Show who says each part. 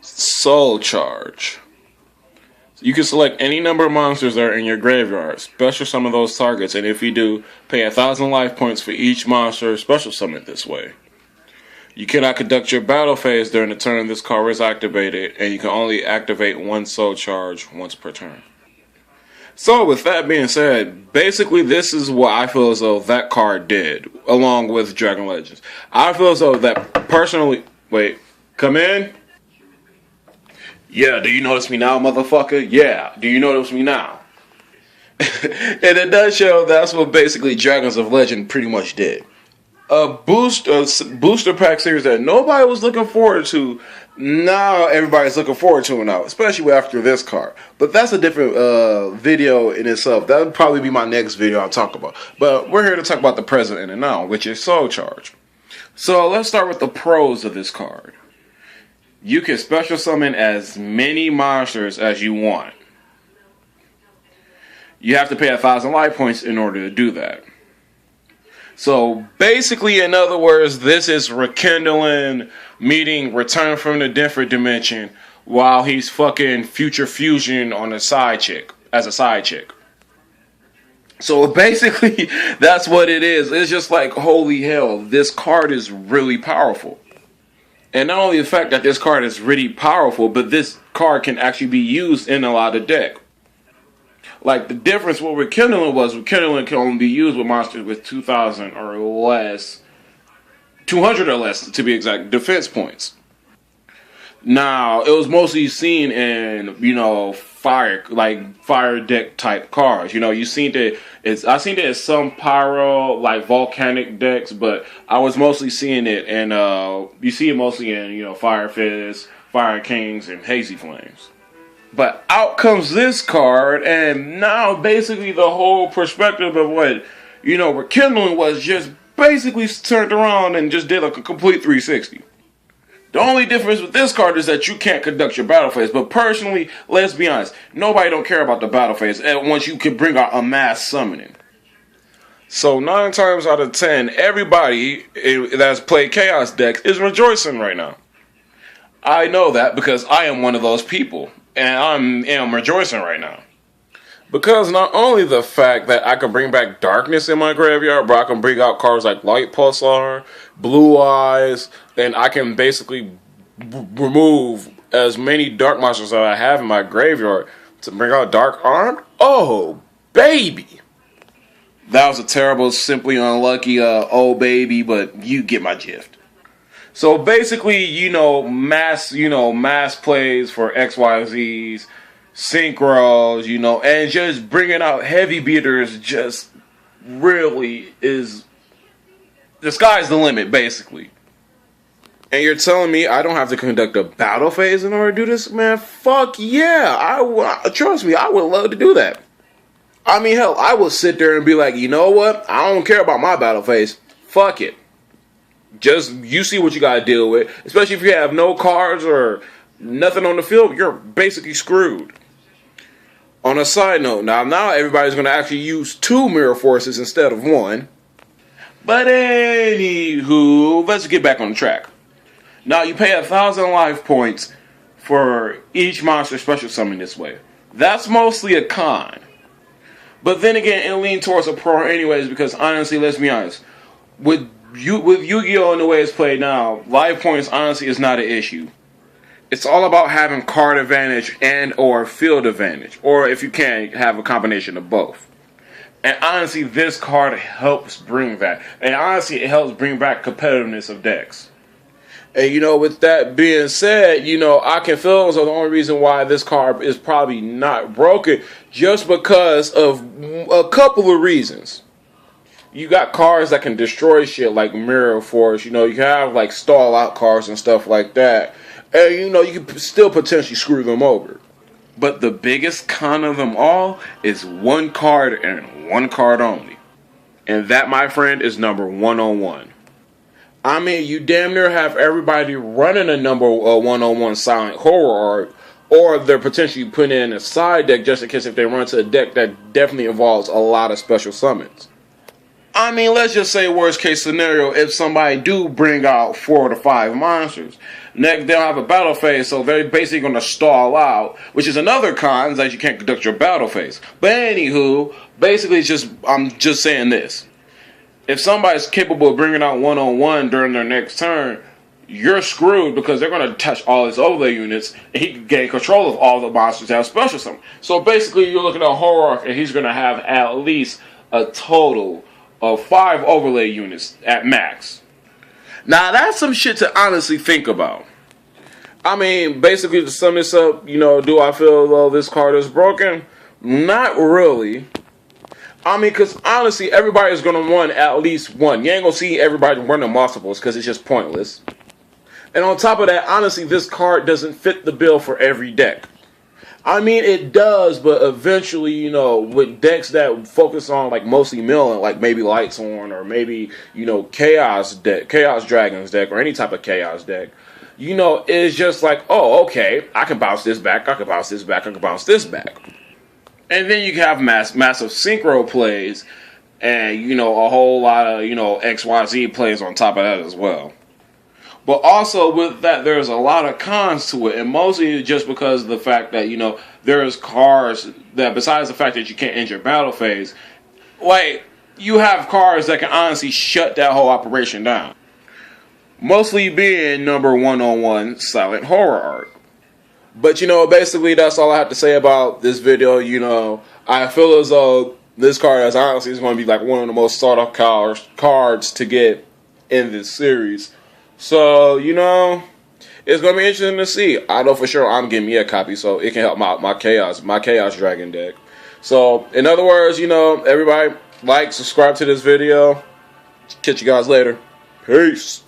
Speaker 1: Soul Charge. You can select any number of monsters that are in your graveyard, special summon those targets, and if you do, pay 1,000 life points for each monster special summoned this way. You cannot conduct your battle phase during the turn this card is activated, and you can only activate one Soul Charge once per turn. So with that being said, basically this is what I feel as though that card did, along with Dragon Legends. I feel as though that personally... Wait, come in? Yeah, do you notice me now, motherfucker? Yeah, do you notice me now? In a nutshell, that's what basically Dragons of Legend pretty much did. A booster pack series that nobody was looking forward to, now everybody's looking forward to it now, especially after this card. But that's a different video in itself. That would probably be my next video I'll talk about. But we're here to talk about the present and the now, which is Soul Charge. So let's start with the pros of this card. You can special summon as many monsters as you want. You have to pay 1,000 life points in order to do that. So basically, in other words, this is rekindling, meeting Return from the Different Dimension while he's fucking Future Fusion on a side chick, as a side chick. So basically, that's what it is. It's just like, holy hell, this card is really powerful. And not only the fact that this card is really powerful, but this card can actually be used in a lot of decks. Like, the difference with Rekindling was Rekindling can only be used with monsters with 2,000 or less, 200 or less to be exact, defense points. Now, it was mostly seen in, fire deck type cards. You seen it. I seen it in some pyro, like volcanic decks, but I was mostly seeing it in, you see it mostly in, Fire Fist, Fire Kings, and Hazy Flames. But out comes this card, and now basically the whole perspective of what, Rekindling was just basically turned around and just did like a complete 360. The only difference with this card is that you can't conduct your battle phase. But personally, let's be honest, nobody don't care about the battle phase once you can bring out a mass summoning. So 9 times out of 10, everybody that's played Chaos decks is rejoicing right now. I know that because I am one of those people. And I am rejoicing right now. Because not only the fact that I can bring back darkness in my graveyard, but I can bring out cards like Light Pulsar, Blue Eyes, and I can basically remove as many dark monsters that I have in my graveyard to bring out Dark Armed. Oh, baby! That was a terrible, simply unlucky, oh baby, but you get my gist. So basically, mass plays for XYZs, synchros, and just bringing out heavy beaters just really is, the sky's the limit, basically. And you're telling me I don't have to conduct a battle phase in order to do this? Man, fuck yeah. Trust me, I would love to do that. I mean, hell, I will sit there and be like, you know what? I don't care about my battle phase. Fuck it. Just, you see what you gotta deal with. Especially if you have no cards or nothing on the field, you're basically screwed. On a side note, now everybody's gonna actually use 2 Mirror Forces instead of 1. But anywho, let's get back on the track. Now, you pay 1,000 life points for each monster special summon this way. That's mostly a con. But then again, it leans towards a pro anyways, because honestly, let's be honest. With Yu-Gi-Oh! And the way it's played now, life points honestly is not an issue. It's all about having card advantage and or field advantage. Or if you can, have a combination of both. And honestly, this card helps bring that. And honestly, it helps bring back competitiveness of decks. And with that being said, I can feel as though the only reason why this card is probably not broken, just because of a couple of reasons. You got cards that can destroy shit like Mirror Force. You can have like stall out cards and stuff like that. And you can still potentially screw them over. But the biggest con of them all is one card and one card only. And that, my friend, is number 101. I mean, you damn near have everybody running a number 101 Silent Horror arc, or they're potentially putting in a side deck just in case if they run to a deck that definitely involves a lot of special summons. I mean, let's just say worst case scenario, if somebody do bring out 4 to 5 monsters, next they'll have a battle phase, so they're basically going to stall out, which is another con, is that you can't conduct your battle phase. But anywho, basically I'm just saying this. If somebody's capable of bringing out 1-on-1 during their next turn, you're screwed because they're going to touch all his overlay units and he can gain control of all the monsters that have special summon. So basically you're looking at a Horror Arc and he's going to have at least a total of 5 overlay units at max. Now that's some shit to honestly think about. I mean, basically to sum this up, do I feel though this card is broken? Not really. I mean, because honestly, everybody's going to run at least one. You ain't going to see everybody running multiples because it's just pointless. And on top of that, honestly, this card doesn't fit the bill for every deck. I mean, it does, but eventually, with decks that focus on, like, mostly milling, like maybe Lightshorn or maybe, Chaos Dragons deck or any type of Chaos deck, it's just like, oh, okay, I can bounce this back, I can bounce this back, I can bounce this back. And then you can have massive synchro plays and, a whole lot of, XYZ plays on top of that as well. But also with that, there's a lot of cons to it, and mostly just because of the fact that, there's cards that, besides the fact that you can't end your battle phase, like, you have cards that can honestly shut that whole operation down. Mostly being number 1-on-1 Silent Horror Arc. But, basically that's all I have to say about this video. I feel as though this card is honestly going to be like one of the most sought after cards to get in this series. So, it's going to be interesting to see. I know for sure I'm getting me a copy so it can help my Chaos Dragon deck. So, in other words, everybody like, subscribe to this video. Catch you guys later. Peace.